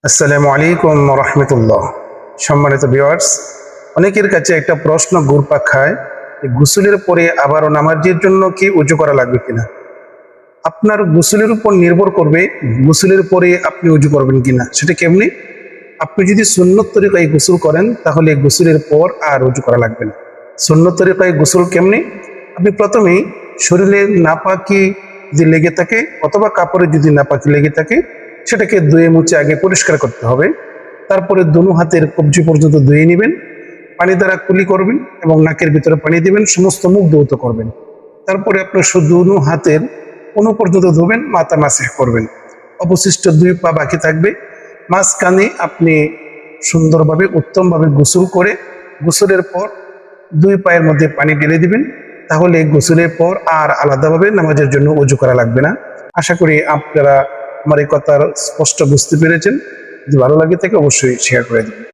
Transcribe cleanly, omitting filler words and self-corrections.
আসসালামু আলাইকুম রহমতুল্লাহ। সম্মানিত ভিউয়ার্স, অনেকের কাছে একটা প্রশ্ন ঘুরপাক খায়, এই গোসলের পরে আবারও নামাজের জন্য কি উজু করা লাগবে কিনা। আপনার গোসলের উপর নির্ভর করবে গোসলের পরে আপনি উজু করবেন কিনা। সেটা কেমনি? আপনি যদি সুন্নত তরিকায় গোসল করেন তাহলে গোসলের পর আর উজু করা লাগবে না। সুন্নত তরিকায় গোসল কেমনি? আপনি প্রথমেই শরীরে নাপাকি যদি লেগে থাকে অথবা কাপড়ে যদি নাপাকি লেগে থাকে সেটাকে ধুয়ে মুছে আগে পরিষ্কার করতে হবে। তারপরে দুনো হাতের কবজি পর্যন্ত ধুয়ে নেবেন, পানি দ্বারা কুলি করবেন এবং নাকের ভিতরে পানি দিবেন, সমস্ত মুখ ধৌত করবেন। তারপরে আপনার দুনো হাতের কোনো পর্যন্ত ধুবেন, মাথা মাসিহ করবেন। অবশিষ্ট দুই পা বাকি থাকবে। মাঝখানে আপনি সুন্দরভাবে উত্তমভাবে গোসল করে গোসলের পর দুই পায়ের মধ্যে পানি ঢেলে দিবেন। তাহলে গোসলের পর আর আলাদাভাবে নামাজের জন্য উজু করা লাগবে না। আশা করি আপনারা আমার এই কথার স্পষ্ট বুঝতে পেরেছেন। যদি ভালো লাগে থাকে অবশ্যই শেয়ার করে দেবেন।